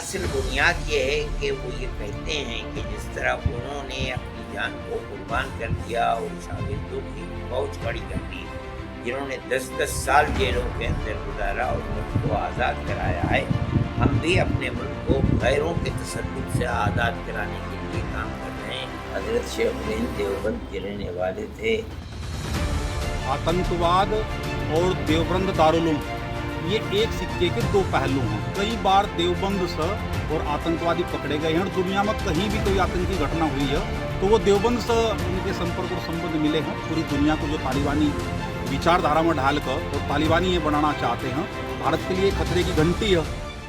असल बुनियाद ये है कि वो ये कहते हैं कि जिस तरह उन्होंने अपनी जान को कुर्बान कर दिया और शागिर्दों की फौज खड़ी कर दी, जिन्होंने 10-10 साल जेलों के अंदर गुजारा और मुल्क को आज़ाद कराया है, हम भी अपने मुल्क को गैरों के तसल्लुत से आज़ाद कराने के लिए काम कर रहे हैं। हज़रत शेख उलैन देवबंद के रहने वाले थे। आतंकवाद और देवबंद दारुल उलूम ये एक सिक्के के दो पहलू हैं। कई बार देवबंद से और आतंकवादी पकड़े गए हैं और दुनिया में कहीं भी कोई आतंकी घटना हुई है तो वो देवबंद से उनके संपर्क और संबंध मिले हैं। पूरी दुनिया को जो तालिबानी विचारधारा में ढालकर और तालिबानी ये बनाना चाहते हैं, भारत के लिए खतरे की घंटी है।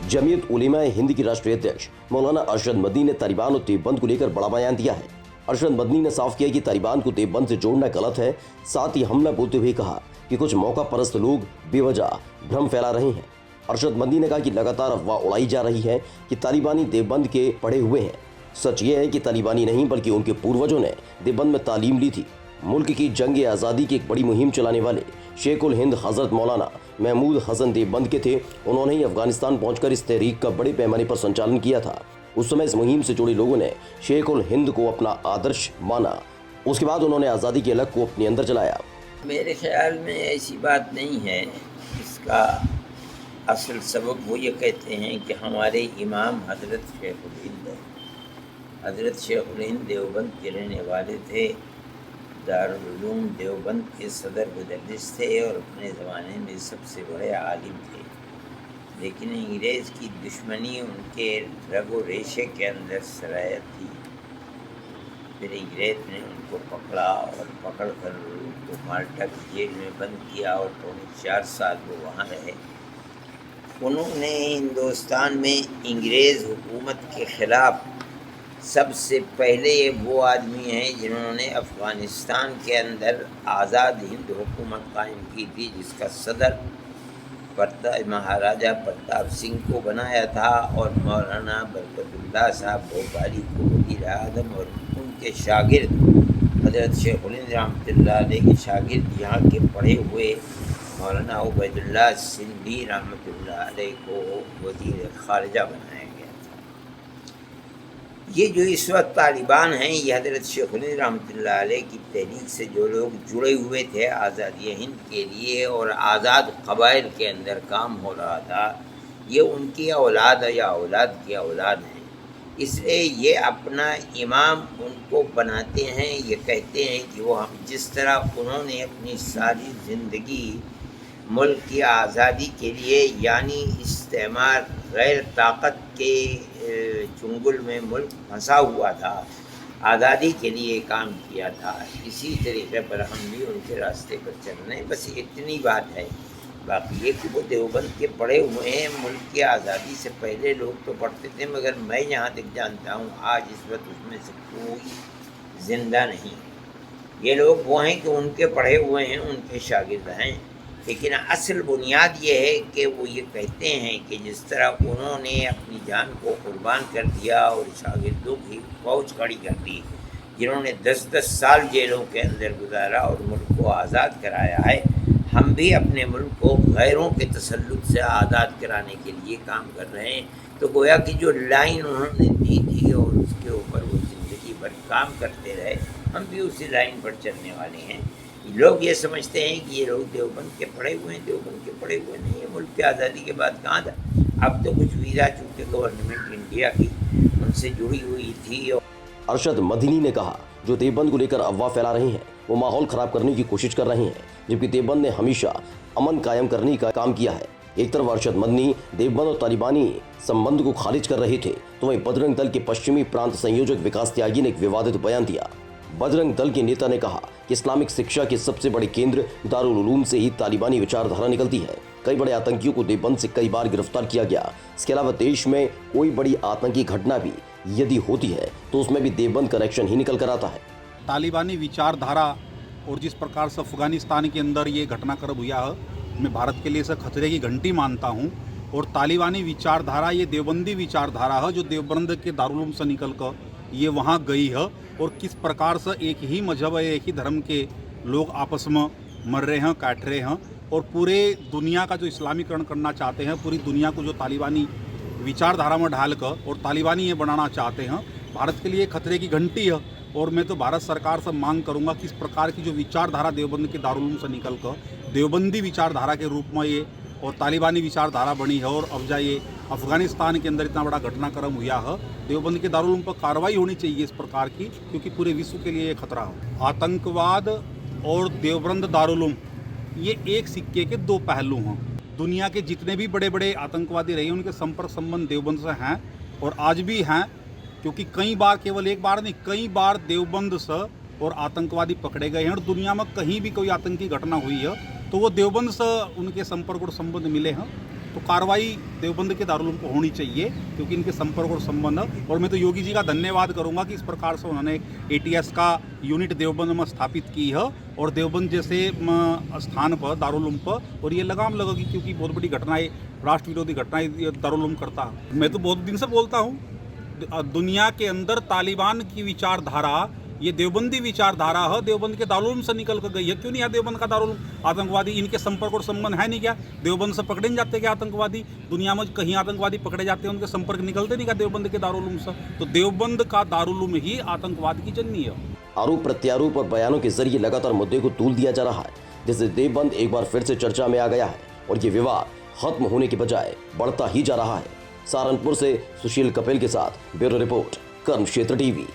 जमीयत उलेमा हिंद की राष्ट्रीय अध्यक्ष मौलाना अरशद मदनी ने तालिबान और देवबंद को लेकर बड़ा बयान दिया है। अरशद मदनी ने साफ किया कि तालिबान को देवबंद से जोड़ना गलत है। साथ ही हमला बोलते हुए कहा कि कुछ मौका परस्त लोग बेवजह भ्रम फैला रहे हैं। अरशद मदनी ने कहा कि लगातार अफवाह उड़ाई जा रही है कि तालिबानी देवबंद के पढ़े हुए हैं। सच ये है कि तालिबानी नहीं बल्कि उनके पूर्वजों ने देवबंद में तालीम ली थी। मुल्क की जंग आज़ादी की एक बड़ी मुहिम चलाने वाले शेख उल हिंद हज़रत मौलाना महमूद हसन देवबंद के थे। उन्होंने ही अफगानिस्तान पहुंचकर इस तहरीक का बड़े पैमाने पर संचालन किया था। उस समय इस मुहिम से जुड़े लोगों ने शेख उल हिंद को अपना आदर्श माना। उसके बाद उन्होंने आज़ादी के अलग को अपने अंदर चलाया। मेरे ख्याल में ऐसी बात नहीं है। इसका असल सबब वो ये कहते हैं कि हमारे इमाम हज़रत शेख उल हिंद देवबंद के रहने वाले थे। दारुल उलूम देवबंद के सदर मुदर्रिस थे और अपने ज़माने में सबसे बड़े आलिम थे। लेकिन अंग्रेज़ की दुश्मनी उनके रगो रेशे के अंदर सरायत थी। फिर अंग्रेज़ ने उनको पकड़ा और पकड़ कर उनको माल्टा की जेल में बंद किया और 4 साल वो वहाँ रहे। उन्होंने हिंदुस्तान में अंग्रेज़ हुकूमत के ख़िलाफ़ सबसे पहले वो आदमी हैं जिन्होंने अफ़गानिस्तान के अंदर आज़ाद हिंद हुकूमत कायम की थी, जिसका सदर महाराजा प्रताप सिंह को बनाया था और मौलाना बरकतुल्लाह साहब भोपाली को वज़ीर आज़म और उनके शागिर्द हज़रत शेख उल हिंद रहमतुल्लाह अलैह के शागिर्द यहाँ के पढ़े हुए मौलाना उबैदुल्लाह सिंधी रहमतुल्लाह अलैह को वज़ीर ख़ारिजा बनाया गया था। ये जो इस वक्त तालिबान हैं, ये हज़रत शेख उल हिंद रहमतुल्लाह अलैह की तहरीक से जो लोग जुड़े हुए थे आज़ादी हिंद के लिए और आज़ाद क़बाइल के अंदर काम हो रहा था, ये उनकी औलाद या औलाद की औलाद हैं। इसलिए ये अपना इमाम उनको बनाते हैं। ये कहते हैं कि वो हम जिस तरह उन्होंने अपनी सारी ज़िंदगी मुल्क की आज़ादी के लिए यानी इस्तेमार गैर ताकत के चुंगल में मुल्क फंसा हुआ था, आज़ादी के लिए काम किया था, इसी तरीके पर हम भी उनके रास्ते पर चल रहे हैं। बस इतनी बात है। बाकी ये कि वो देवबंद के पढ़े हुए हैं। मुल्क की आज़ादी से पहले लोग तो पढ़ते थे, मगर मैं जहाँ तक जानता हूँ आज इस वक्त उसमें से कोई ज़िंदा नहीं है। ये लोग वो हैं कि उनके पढ़े हुए हैं, उनके शागिर्द हैं। लेकिन असल बुनियाद ये है कि वो ये कहते हैं कि जिस तरह उन्होंने अपनी जान को कुर्बान कर दिया और शागिर्दों की फौज खड़ी कर दी, जिन्होंने 10-10 साल जेलों के अंदर गुजारा और मुल्क को आज़ाद कराया है, हम भी अपने मुल्क को गैरों के तसल्लुत से आज़ाद कराने के लिए काम कर रहे हैं। तो गोया कि जो लाइन उन्होंने दी थी और उसके ऊपर वो ज़िंदगी भर काम करते रहे, हम भी उसी लाइन पर चलने वाले हैं। लोग ये समझते हैं कि ये लोग देवबंद के पढ़े हुए हैं। देवबंद के पढ़े हुए नहीं है। मुल्क की आज़ादी के बाद कहाँ था? अब तो कुछ वीज़ा चूँकि गवर्नमेंट इंडिया की उनसे जुड़ी हुई थी। अरशद मदनी ने कहा जो देवबंद को लेकर अफवाह फैला रहे हैं वो माहौल ख़राब करने की कोशिश कर रहे हैं, जबकि देवबंद ने हमेशा अमन कायम करने का काम किया है। एक तरफ अरशद मदनी देवबंद और तालिबानी संबंध को खारिज कर रहे थे, तो वहीं बजरंग दल के पश्चिमी प्रांत संयोजक विकास त्यागी ने एक विवादित बयान दिया। बजरंग दल के नेता ने कहा कि इस्लामिक शिक्षा के सबसे बड़े केंद्र दारुल उलूम से ही तालिबानी विचारधारा निकलती है। कई बड़े आतंकियों को देवबंद से कई बार गिरफ्तार किया गया। इसके अलावा देश में कोई बड़ी आतंकी घटना भी यदि होती है तो उसमें भी देवबंद कनेक्शन ही निकल कर आता है। तालिबानी विचारधारा और जिस प्रकार से अफगानिस्तान के अंदर ये घटनाक्रम हुआ है, मैं भारत के लिए इसे खतरे की घंटी मानता हूँ। और तालिबानी विचारधारा ये देवबंदी विचारधारा है जो देवबंद के दारुल उलूम से निकल कर ये वहाँ गई है। और किस प्रकार से एक ही मजहब है, एक ही धर्म के लोग आपस में मर रहे हैं, काट रहे हैं और पूरे दुनिया का जो इस्लामीकरण करना चाहते हैं, पूरी दुनिया को जो तालिबानी विचारधारा में ढाल कर और तालिबानी ये बनाना चाहते हैं, भारत के लिए खतरे की घंटी है। और मैं तो भारत सरकार से मांग करूंगा कि इस प्रकार की जो विचारधारा देवबंद के दारुल से निकल कर देवबंदी विचारधारा के रूप में ये और तालिबानी विचारधारा बनी है, और अब जाइए अफगानिस्तान के अंदर इतना बड़ा घटनाक्रम हुआ है, देवबंद के दारुल पर कार्रवाई होनी चाहिए इस प्रकार की, क्योंकि पूरे विश्व के लिए ये खतरा है। आतंकवाद और देवबंद दारुल ये एक सिक्के के दो पहलू हैं। दुनिया के जितने भी बड़े बड़े आतंकवादी रहे उनके संपर्क संबंध देवबंद से हैं और आज भी हैं, क्योंकि कई बार, केवल एक बार नहीं, कई बार देवबंद से और आतंकवादी पकड़े गए हैं। और दुनिया में कहीं भी कोई आतंकी घटना हुई है तो वो देवबंद से उनके संपर्क और संबंध मिले हैं, तो कार्रवाई देवबंद के दारुल पर होनी चाहिए, क्योंकि इनके संपर्क और संबंध है। और मैं तो योगी जी का धन्यवाद करूंगा कि इस प्रकार से उन्होंने ATS का यूनिट देवबंद में स्थापित की है और देवबंद जैसे स्थान पर दारुल पर और ये लगाम लगेगी, क्योंकि बहुत बड़ी घटनाएं, राष्ट्र विरोधी घटनाएं दारुल करता है। मैं तो बहुत दिन से बोलता हूँ, दुनिया के अंदर तालिबान की विचारधारा ये देवबंदी विचारधारा है, देवबंद के दारुल से निकल कर गई है। क्यों नहीं है देवबंद का दारुल? आतंकवादी इनके संपर्क और संबंध है नहीं क्या? देवबंद से पकड़े नहीं जाते क्या आतंकवादी? दुनिया में कहीं आतंकवादी पकड़े जाते हैं, उनके संपर्क निकलते नहीं क्या देवबंद के दारुल से? तो देवबंद का दारुल ही आतंकवाद की जननी है। आरोप प्रत्यारोप और बयानों के जरिए लगातार मुद्दे को तूल दिया जा रहा है, जिससे देवबंद एक बार फिर से चर्चा में आ गया है और ये विवाद खत्म होने के बजाय बढ़ता ही जा रहा है। सहारनपुर से सुशील कपिल के साथ ब्यूरो रिपोर्ट, कर्म क्षेत्र TV।